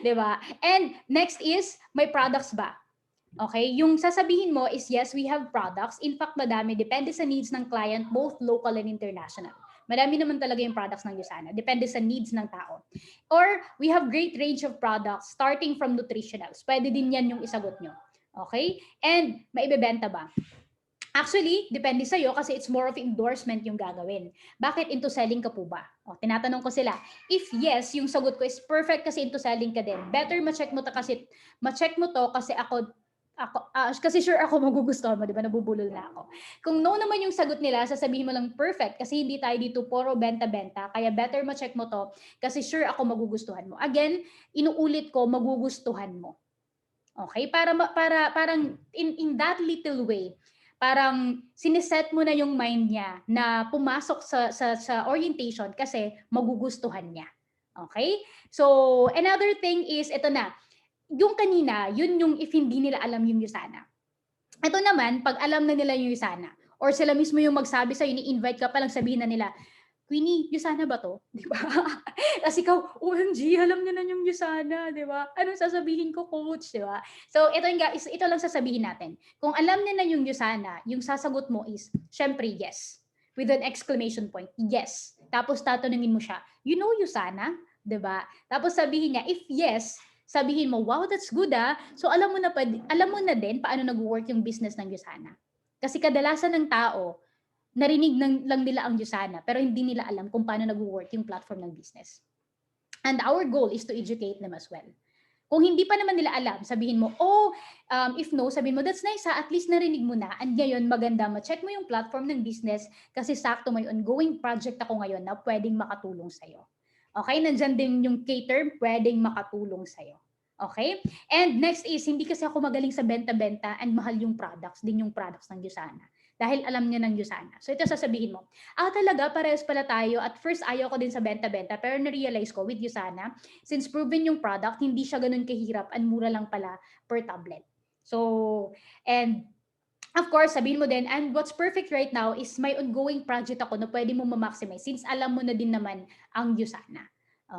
di ba? And next is, may products ba? Okay, yung sasabihin mo is yes, we have products. In fact, madami. Depende sa needs ng client, both local and international. Madami naman talaga yung products ng USANA. Depende sa needs ng tao. Or, we have great range of products starting from nutritionals. Pwede din yan yung isagot nyo. Okay? And, maibebenta ba? Actually, depende sa'yo kasi it's more of endorsement yung gagawin. Bakit into selling ka po ba? O, tinatanong ko sila. If yes, yung sagot ko is perfect kasi into selling ka din. Better ma-check mo to kasi kasi sure ako magugustuhan mo, di ba? Nabubulol na ako. Kung no naman yung sagot nila, sasabihin mo lang perfect kasi hindi tayo dito puro benta-benta. Kaya better ma-check mo to kasi sure ako magugustuhan mo. Again, inuulit ko, magugustuhan mo. Okay? Parang in that little way, parang siniset mo na yung mind niya na pumasok sa orientation kasi magugustuhan niya. Okay? So, another thing is, ito na, yung kanina, yun yung if hindi nila alam yung USANA. Ito naman, pag alam na nila yung USANA, or sila mismo yung magsabi sa'yo, ni-invite ka pa lang, sabihin na nila, Queenie, USANA ba to? Di ba? Kasi ikaw, OMG, alam niya na yung USANA, di ba? Anong sasabihin ko, coach, di ba? So, ito lang sasabihin natin. Kung alam niya na yung USANA, yung sasagot mo is, syempre, yes. With an exclamation point, yes. Tapos tatanungin mo siya, you know USANA? Di ba? Tapos sabihin niya, if yes, sabihin mo, wow, that's good ah. So, alam mo na din paano nag-work yung business ng USANA. Kasi kadalasan ng tao, narinig lang nila ang USANA pero hindi nila alam kung paano nag-work yung platform ng business. And our goal is to educate them as well. Kung hindi pa naman nila alam, sabihin mo, if no, sabihin mo, that's nice ha, at least narinig mo na. And ngayon, maganda, ma-check mo yung platform ng business kasi sakto may ongoing project ako ngayon na pwedeng makatulong sa'yo. Okay, nandyan din yung cater, pwedeng makatulong sa'yo. Okay? And next is, hindi kasi ako magaling sa benta-benta and mahal yung products, din yung products ng USANA. Dahil alam niya ng USANA. So ito sasabihin mo, talaga, parehas pala tayo. At first, ayaw ko din sa benta-benta. Pero na-realize ko with USANA, since proven yung product, hindi siya ganun kahirap and mura lang pala per tablet. So, and of course, sabihin mo din, and what's perfect right now is may ongoing project ako na pwede mo ma-maximize since alam mo na din naman ang USANA.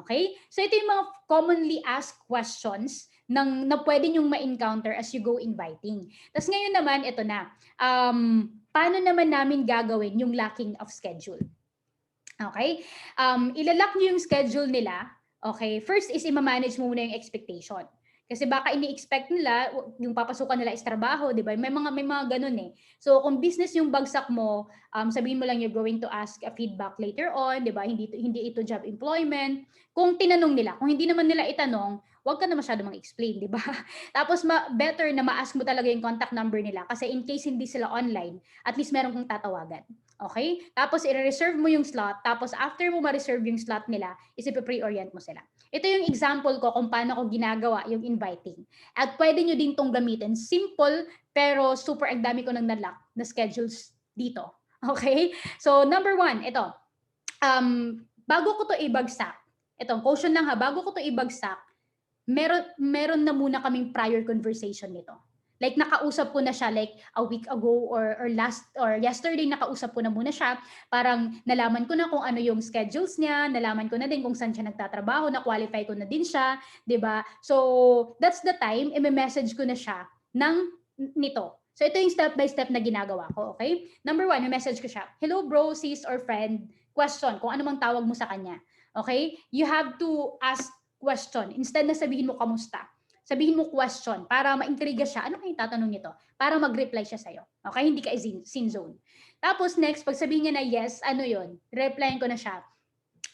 Okay? So ito yung mga commonly asked questions na pwede nyong ma-encounter as you go inviting. Tapos ngayon naman, ito na. Paano naman namin gagawin yung lacking of schedule? Okay? Ilalak nyo yung schedule nila. Okay? First is i-manage mo muna yung expectation. Kasi baka ini-expect nila, yung papasukan nila is trabaho, di ba? May mga ganun eh. So, kung business yung bagsak mo, sabihin mo lang you're going to ask a feedback later on, di ba? Hindi ito job employment. Kung tinanong nila, kung hindi naman nila itanong, wag ka na masyado mang-explain, di ba? Tapos, better na ma-ask mo talaga yung contact number nila kasi in case hindi sila online, at least meron kang tatawagan. Okay? Tapos, i-reserve mo yung slot. Tapos, after mo ma-reserve yung slot nila, is i-pre-orient mo sila. Ito yung example ko kung paano ko ginagawa yung inviting. At pwede nyo din tong gamitin. Simple, pero super ang dami ko nang nalock na schedules dito. Okay? So, number 1, ito. Bago ko to ibagsak, ito, caution lang ha, bago ko to ibagsak, meron na muna kaming prior conversation nito. Like nakausap ko na siya like a week ago or yesterday nakausap ko na muna siya. Parang nalaman ko na kung ano yung schedules niya, nalaman ko na din kung saan siya nagtatrabaho, na-qualify ko na din siya, 'di ba? So that's the time i-message ko na siya nito. So ito yung step by step na ginagawa ko, okay? Number 1, i-message ko siya. Hello bro, sis or friend, question, kung ano mang tawag mo sa kanya. Okay? You have to ask question. Instead na sabihin mo kamusta, sabihin mo question para ma-intriga siya. Ano kayong tatanong nito? Para mag-reply siya sa'yo. Okay? Hindi ka sin zone. Tapos next, pag sabihin niya na yes, ano yon? Replyan ko na siya.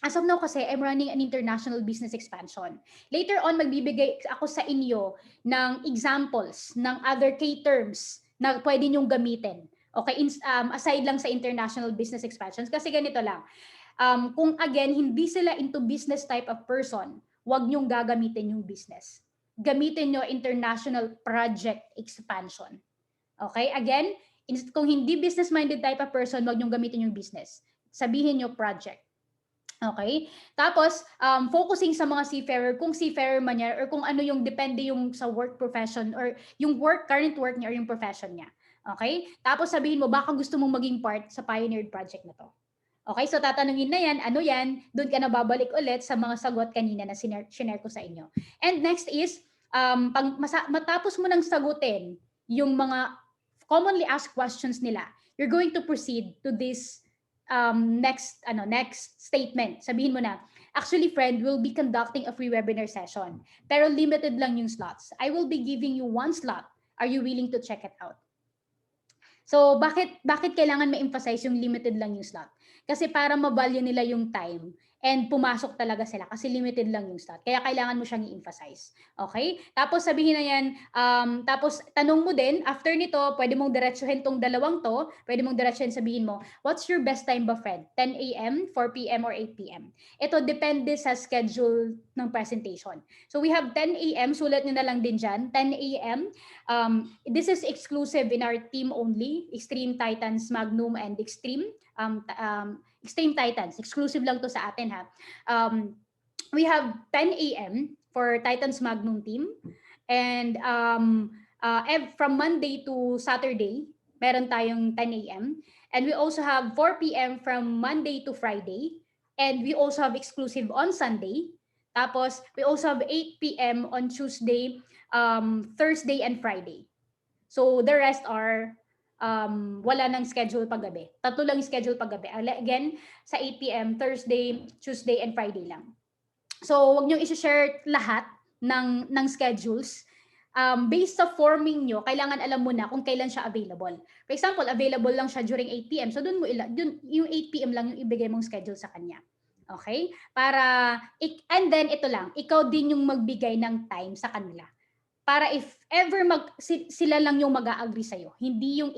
As of now kasi, I'm running an international business expansion. Later on, magbibigay ako sa inyo ng examples ng other K-terms na pwede nyong gamitin. Okay? Aside lang sa international business expansions. Kasi ganito lang. Kung again, hindi sila into business type of person, wag nyong gagamitin yung business. Gamitin nyo international project expansion. Okay? Again, kung hindi business-minded type of person, wag nyong gamitin yung business. Sabihin nyo project. Okay? Tapos, focusing sa mga seafarer, kung seafarer man yan, or kung ano yung depende yung sa work profession, or yung current work niya, or yung profession niya. Okay? Tapos sabihin mo, baka gusto mong maging part sa pioneered project na to. Okay, so tatanungin na yan, ano yan, doon ka na babalik ulit sa mga sagot kanina na sinare ko sa inyo. And next is, matapos mo nang sagutin yung mga commonly asked questions nila, you're going to proceed to this next statement. Sabihin mo na, actually friend, we'll be conducting a free webinar session, pero limited lang yung slots. I will be giving you 1 slot. Are you willing to check it out? So, bakit kailangan ma-emphasize yung limited lang yung slot? Kasi para ma-value nila yung time and pumasok talaga sila kasi limited lang yung slot. Kaya kailangan mo siyang i-emphasize. Okay? Tapos sabihin na yan, tapos tanong mo din, after nito, pwede mong diretsuhin tong dalawang to, pwede mong diretsuhin sabihin mo, what's your best time ba, friend? 10 a.m., 4 p.m., or 8 p.m.? Ito depende sa schedule ng presentation. So we have 10 a.m., sulat nyo na lang din dyan, 10 a.m., this is exclusive in our team only, Extreme Titans, Magnum, and Extreme Titans. Exclusive lang to sa atin ha. We have 10 a.m. for Titans Magnum team. And from Monday to Saturday, meron tayong 10 a.m. And we also have 4 p.m. from Monday to Friday. And we also have exclusive on Sunday. Tapos, we also have 8 p.m. on Tuesday, Thursday, and Friday. So, the rest are wala nang schedule paggabi. 3 lang yung schedule paggabi. Again, sa 8 p.m., Thursday, Tuesday, and Friday lang. So, wag nyo i-share lahat ng schedules. Based sa forming nyo, kailangan alam mo na kung kailan siya available. For example, available lang siya during 8 p.m. So, dun yung 8 p.m. lang yung ibigay mong schedule sa kanya. Okay? And then, ito lang, ikaw din yung magbigay ng time sa kanila. Para if ever sila lang yung mag-a-agree sa'yo. Hindi yung,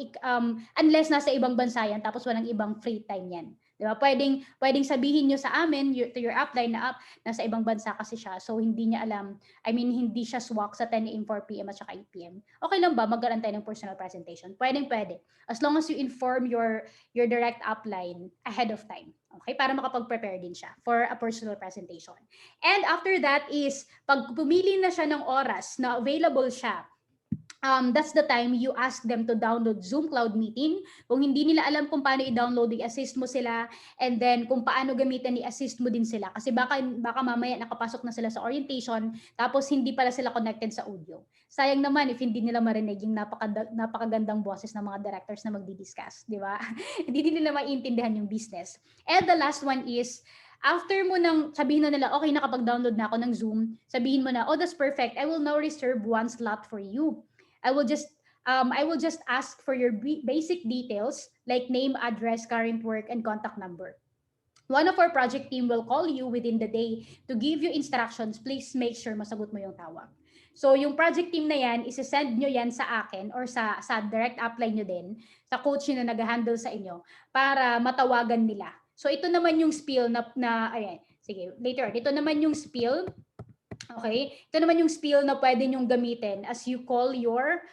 unless nasa ibang bansa yan, tapos walang ibang free time yan. Diba? Pwedeng sabihin nyo sa amin, to your upline na nasa ibang bansa kasi siya, so hindi niya alam, hindi siya swak sa 10 a.m., 4 p.m. at saka 8 p.m. Okay lang ba magkaroon tayo ng personal presentation? Pwede. As long as you inform your direct upline ahead of time. Okay? Para makapag-prepare din siya for a personal presentation. And after that is, pag pumili na siya ng oras na available siya, that's the time you ask them to download Zoom Cloud Meeting. Kung hindi nila alam kung paano i-download, i-assist mo sila, and then kung paano gamitin, i-assist mo din sila. Kasi baka mamaya nakapasok na sila sa orientation, tapos hindi pala sila connected sa audio. Sayang naman if hindi nila marinig yung napakagandang boses ng mga directors na magdi-discuss, di ba? Hindi nila maiintindihan yung business. And the last one is, after mo nang sabihin na nila, okay, nakapag-download na ako ng Zoom, sabihin mo na, oh, that's perfect. I will now reserve one slot for you. I will just ask for your basic details like name, address, current work, and contact number. One of our project team will call you within the day to give you instructions. Please make sure masagot mo yung tawag. So yung project team na yan, isa-send nyo yan sa akin or sa direct apply nyo din, sa coach nyo na nag-handle sa inyo para matawagan nila. So ito naman yung spiel ayan, sige, later on. Ito naman yung spiel. Okay? Ito naman yung spiel na pwede nyong gamitin as you call your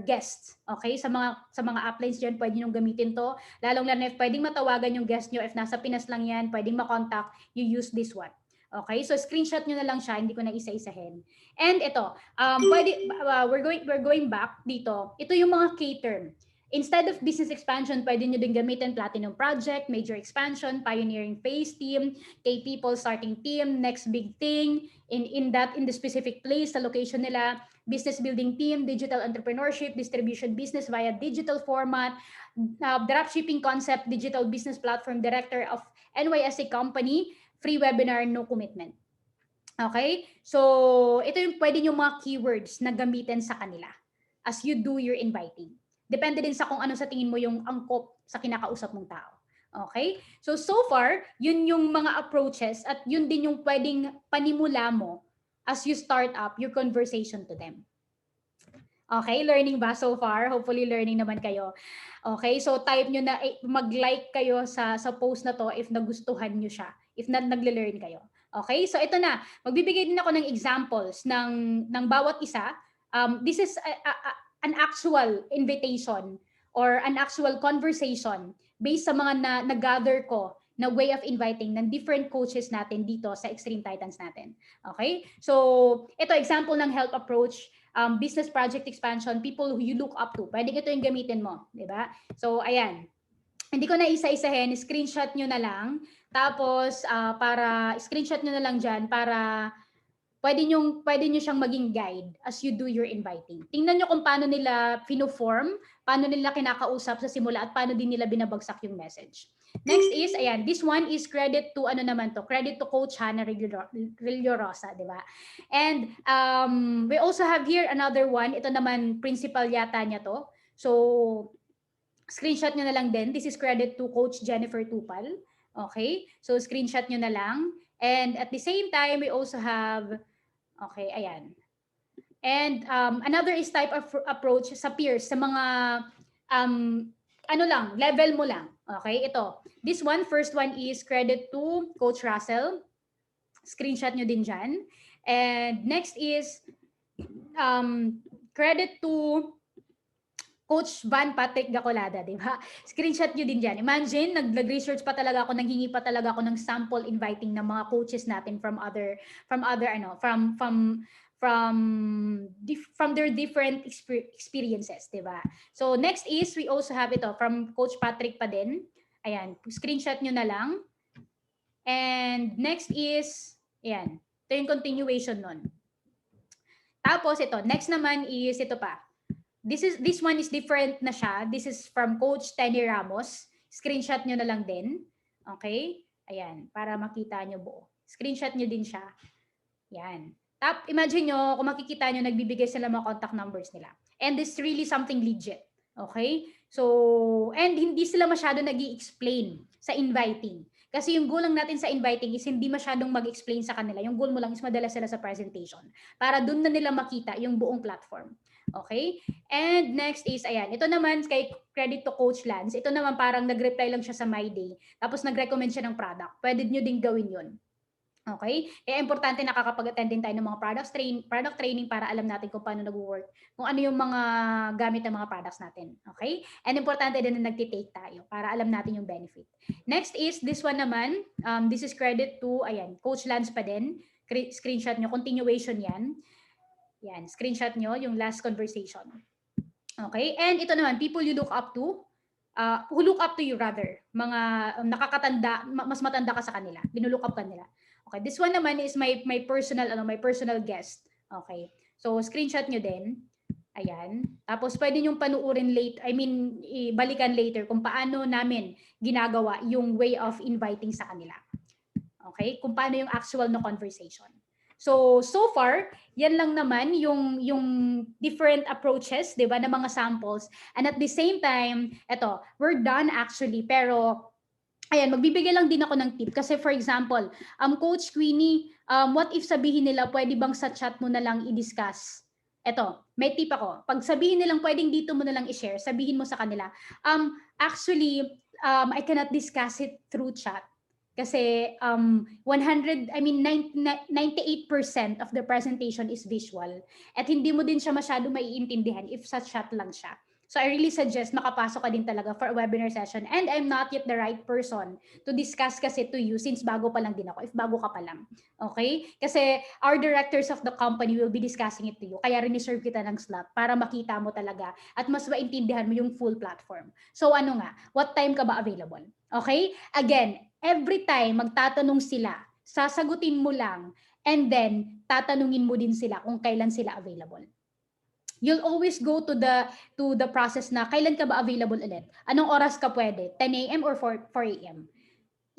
guests. Okay? Sa mga uplines diyan, pwede nyong gamitin to. Lalong-lalo if pwedeng matawagan yung guest nyo, if nasa Pinas lang yan, pwedeng ma-contact, you use this one. Okay? So screenshot nyo na lang siya, hindi ko na isa-isahin. And ito, we're going back dito. Ito yung mga K-term. Instead of business expansion, pwede nyo din gamitin platinum project, major expansion, pioneering phase team, K-people starting team, next big thing, in the specific place, sa location nila, business building team, digital entrepreneurship, distribution business via digital format, dropshipping concept, digital business platform, director of NYSA company, free webinar, no commitment. Okay? So, ito yung pwede yung mga keywords na gamitin sa kanila as you do your inviting. Depende din sa kung ano sa tingin mo yung angkop sa kinakausap mong tao. Okay? So far, yun yung mga approaches at yun din yung pwedeng panimula mo as you start up your conversation to them. Okay, learning ba so far? Hopefully learning naman kayo. Okay, so type nyo na, mag-like kayo sa post na to if nagustuhan nyo siya, if nagle-learn kayo. Okay, so ito na, magbibigay din ako ng examples ng bawat isa. This is an actual invitation or an actual conversation based sa mga na-gather ko na way of inviting ng different coaches natin dito sa Extreme Titans natin. Okay? So, ito example ng help approach, business project expansion, people who you look up to. Pwede ito yung gamitin mo, di ba? So, ayan. Hindi ko na isa-isahin, screenshot nyo na lang. Tapos, para screenshot nyo na lang dyan para pwede nyo siyang maging guide as you do your inviting. Tingnan nyo kung paano nila fino-form, paano nila kinakausap sa simula, at paano din nila binabagsak yung message. Next is, ayan, this one is credit to, credit to Coach Hannah Rillo-Rosa, di ba? And we also have here another one. Ito naman, principal yata niya to. So, screenshot nyo na lang din. This is credit to Coach Jennifer Tupal. Okay? So, screenshot nyo na lang. And at the same time, we also have, okay, ayan. And another is type of approach sa peers, sa mga, level mo lang. Okay, ito. This one, first one is credit to Coach Russell. Screenshot nyo din dyan. And next is credit to Coach Van Patrick Gacolada, di ba? Screenshot nyo din dyan. Imagine, nag-research pa talaga ako, nanghingi pa talaga ako ng sample inviting ng mga coaches natin from their different experiences, di ba? So next is, we also have ito from Coach Patrick pa din. Ayan, screenshot nyo na lang. And next is, ayan, ito yung continuation nun. Tapos ito, next naman is ito pa. This one is different na siya. This is from Coach Tenny Ramos. Screenshot nyo na lang din. Okay? Ayan, para makita nyo buo. Screenshot nyo din siya. Yan. Imagine nyo, kung makikita nyo, nagbibigay sila mga contact numbers nila. And this is really something legit. Okay? So, and hindi sila masyado nag-i-explain sa inviting. Kasi yung goal lang natin sa inviting is hindi masyadong mag-explain sa kanila. Yung goal mo lang is madala sila sa presentation. Para dun na nila makita yung buong platform. Okay? And next is, ayan, ito naman kay credit to Coach Lance. Ito naman parang nag-reply lang siya sa My Day. Tapos nag-recommend siya ng product. Pwede nyo din gawin yun. Okay? Kaya importante nakakapag-attend din tayo ng mga product training para alam natin kung paano nag-work, kung ano yung mga gamit ng mga products natin. Okay? And importante din na nagtitake tayo para alam natin yung benefit. Next is, this one naman, this is credit to, ayan, Coach Lance pa din. Screenshot nyo, continuation yan. Yan, screenshot nyo yung last conversation. Okay? And ito naman, people you look up to, who look up to you rather, mga nakakatanda, mas matanda ka sa kanila, binulook up ka nila. Okay, this one naman is my personal guest. Okay. So screenshot nyo din. Ayan. Tapos pwede nyo panuurin balikan later kung paano namin ginagawa yung way of inviting sa kanila. Okay? Kung paano yung actual na conversation. So far, yan lang naman yung different approaches, 'di ba, na mga samples. And at the same time, eto, we're done actually, pero ayan, magbibigay lang din ako ng tip kasi for example, Coach Queenie, what if sabihin nila pwede bang sa chat mo na lang i-discuss? Eto, may tip ako. Pag sabihin nilang pwedeng dito mo na lang i-share, sabihin mo sa kanila, actually, I cannot discuss it through chat. Kasi 98% of the presentation is visual at hindi mo din siya masyado maiintindihan if sa chat lang siya. So I really suggest makapasok ka din talaga for a webinar session, and I'm not yet the right person to discuss kasi to you since bago pa lang din ako, if bago ka pa lang. Okay? Kasi our directors of the company will be discussing it to you. Kaya rin-reserve kita ng slot para makita mo talaga at mas maintindihan mo yung full platform. So ano nga, what time ka ba available? Okay? Again, every time magtatanong sila, sasagutin mo lang, and then tatanungin mo din sila kung kailan sila available. You'll always go to the process na kailan ka ba available ulit? Anong oras ka pwede? 10 a.m. or 4 a.m.?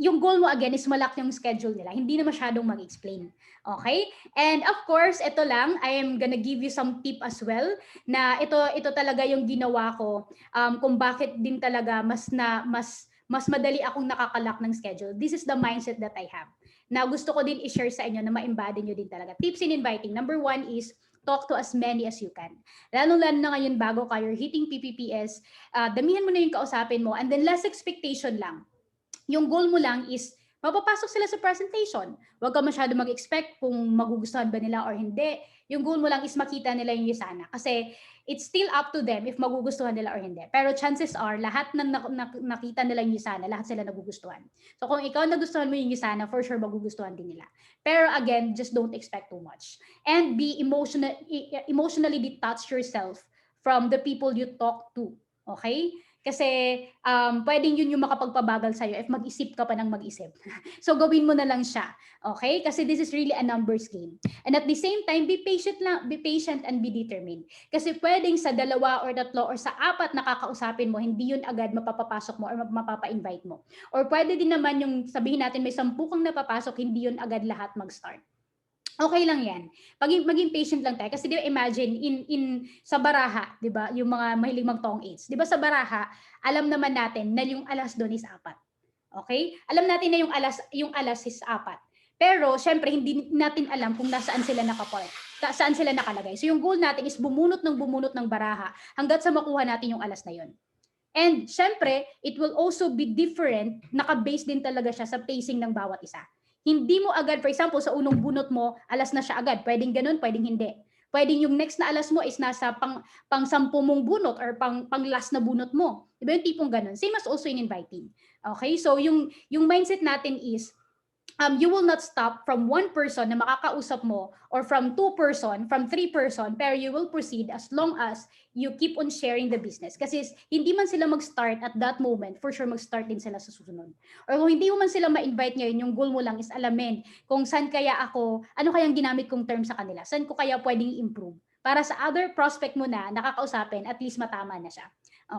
Yung goal mo again is malaki yung schedule nila. Hindi na masyadong mag-explain. Okay? And of course, ito lang, I am gonna give you some tip as well na ito talaga yung ginawa ko kung bakit din talaga mas madali akong nakakalak ng schedule. This is the mindset that I have. Na gusto ko din i-share sa inyo na ma-embody nyo din talaga. Tips in inviting. Number 1 is talk to as many as you can. Lalo-lalo na ngayon bago ka, you're hitting PPPS, damihan mo na yung kausapin mo, and then less expectation lang. Yung goal mo lang is mapapasok sila sa presentation. Huwag ka masyado mag-expect kung magugustuhan ba nila or hindi. Yung goal mo lang is makita nila yung USANA. Kasi it's still up to them if magugustuhan nila or hindi. Pero chances are, lahat na nakita nila yung USANA, lahat sila nagugustuhan. So kung ikaw nagustuhan mo yung USANA, for sure magugustuhan din nila. Pero again, just don't expect too much. And be emotionally detach yourself from the people you talk to. Okay? Kasi pwedeng yun yung makapagpabagal sa'yo if mag-isip ka pa ng mag-isip. So gawin mo na lang siya. Okay? Kasi this is really a numbers game. And at the same time, be patient and be determined. Kasi pwedeng sa 2 or 3 or sa 4 na kakausapin mo, hindi yun agad mapapapasok mo or mapapa-invite mo. Or pwede din naman yung sabihin natin may 10 kang napapasok, hindi yun agad lahat mag-start. Okay lang 'yan. Maging patient lang tayo kasi 'di ba imagine in sa baraha, 'di ba, yung mga mahilig mag-tong eights. 'Di ba sa baraha, alam naman natin na yung alas doon is 4. Okay? Alam natin na yung alas is 4. Pero syempre hindi natin alam kung nasaan sila nakapark. Saan sila nakalagay. So yung goal natin is bumunot ng baraha hangga't sa makuha natin yung alas na 'yon. And syempre, it will also be different, naka-base din talaga siya sa pacing ng bawat isa. Hindi mo agad, for example, sa unang bunot mo, alas na siya agad. Pwedeng ganun, pwedeng hindi. Pwedeng yung next na alas mo is nasa pang 10 mong bunot or pang last na bunot mo. Diba yung tipong ganun? Same as also in inviting. Okay? So yung mindset natin is, you will not stop from 1 person na makakausap mo or from 2 person, from 3 person, pero you will proceed as long as you keep on sharing the business. Kasi hindi man sila mag-start at that moment, for sure mag-start din sila sa susunod. Or kung hindi mo man sila ma-invite ngayon, yung goal mo lang is alamin kung saan kaya ako, ano kayang ginamit kong term sa kanila, saan ko kaya pwedeng improve. Para sa other prospect mo na nakakausapin, at least matama na siya.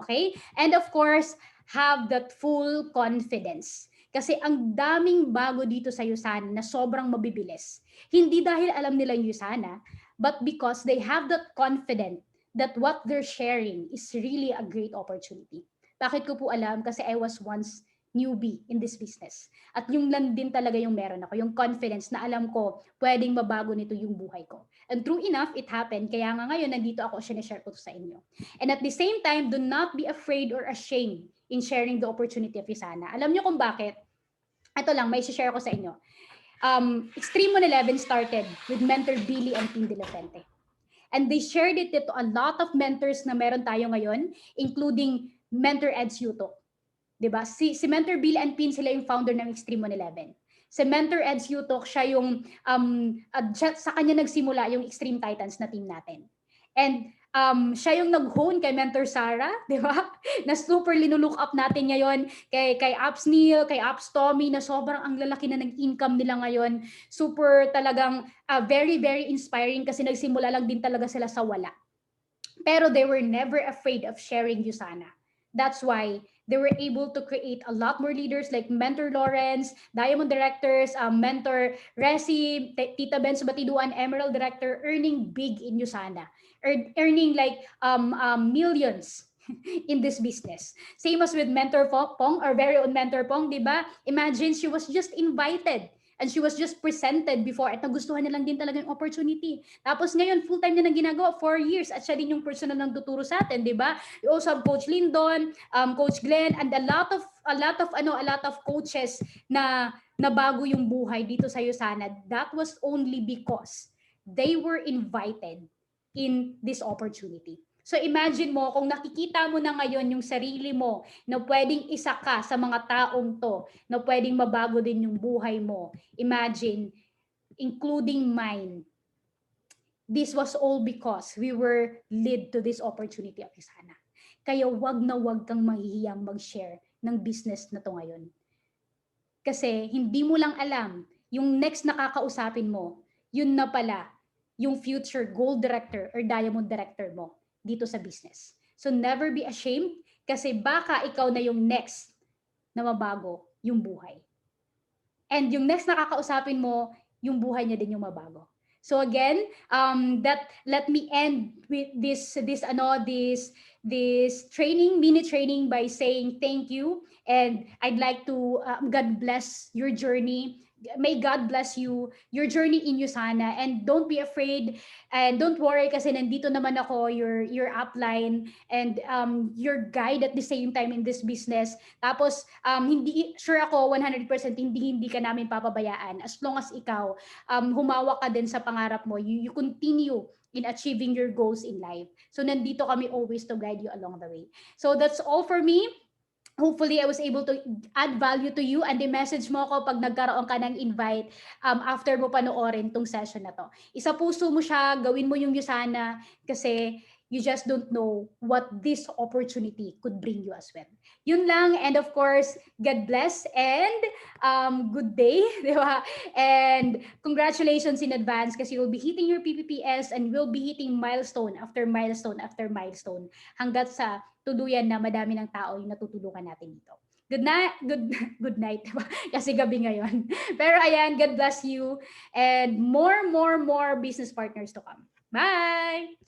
Okay? And of course, have that full confidence. Kasi ang daming bago dito sa USANA na sobrang mabibilis. Hindi dahil alam nila yung USANA, but because they have that confidence that what they're sharing is really a great opportunity. Bakit ko po alam? Kasi I was once newbie in this business. At yung lang din talaga yung meron ako, yung confidence na alam ko pwedeng mabago nito yung buhay ko. And true enough, it happened. Kaya nga ngayon, nandito ako, sinishare ko to sa inyo. And at the same time, do not be afraid or ashamed in sharing the opportunity of USANA. Alam niyo kung bakit? Ito lang, may share ko sa inyo. Extreme 111 started with mentor Billy and Pin De La Fuente. And they shared it to a lot of mentors na meron tayo ngayon, including Mentor Eds Yuto. Diba? Si Mentor Billy and Pin, sila yung founder ng Extreme 111. Si Mentor Eds Yutok, siya yung, sa kanya nagsimula yung Extreme Titans na team natin. And siya yung nag-hone kay Mentor Sarah, di ba? Na super linulook up natin ngayon, kay Apps Neil, kay Apps Tommy, na sobrang ang lalaki na nag-income nila ngayon. Super talagang very, very inspiring kasi nagsimula lang din talaga sila sa wala. Pero they were never afraid of sharing USANA. That's why they were able to create a lot more leaders like Mentor Lawrence, Diamond Directors, Mentor Resi, Tita Benz Batiduan, Emerald Director, earning big in USANA, earning like millions in this business. Same as with Mentor Pong, our very own Mentor Pong, di ba? Imagine she was just invited and she was just presented before at nagustuhan niya lang din talaga yung opportunity. Tapos ngayon, full-time niya na ginagawa, 4 years at siya din yung personal nang tuturo sa atin, di ba? We also have Coach Lindon, Coach Glenn, and a lot of coaches na nabago yung buhay dito sa USANA. That was only because they were invited in this opportunity. So imagine mo kung nakikita mo na ngayon yung sarili mo na pwedeng isa ka sa mga taong to, na pwedeng mabago din yung buhay mo. Imagine, including mine. This was all because we were led to this opportunity of USANA. Kaya wag na wag kang mahihiyang mag-share ng business na to ngayon. Kasi hindi mo lang alam, yung next na kakausapin mo, yun na pala yung future gold director or diamond director mo dito sa business. So never be ashamed kasi baka ikaw na yung next na mabago yung buhay. And yung next na kakausapin mo, yung buhay niya din yung mabago. So again, that let me end with this training, mini training, by saying thank you, and I'd like to God bless your journey. May God bless you, your journey in USANA, and don't be afraid and don't worry kasi nandito naman ako, your upline and your guide at the same time in this business. Tapos hindi sure ako 100% hindi ka namin papabayaan as long as ikaw humawak ka din sa pangarap mo, you continue in achieving your goals in life. So nandito kami always to guide you along the way. So that's all for me. Hopefully, I was able to add value to you, and i-message mo ako pag nagkaroon ka ng invite after mo panoorin tong session na to. Isa puso mo siya, gawin mo yung USANA kasi you just don't know what this opportunity could bring you as well. Yun lang, and of course, God bless and good day, di ba? And congratulations in advance kasi you'll be hitting your PPPS and will be hitting milestone after milestone after milestone hanggat sa tuluyan na madami ng tao yung natutulungan natin dito. Good night, good night, diba? Kasi gabi ngayon. Pero ayan, God bless you and more business partners to come. Bye!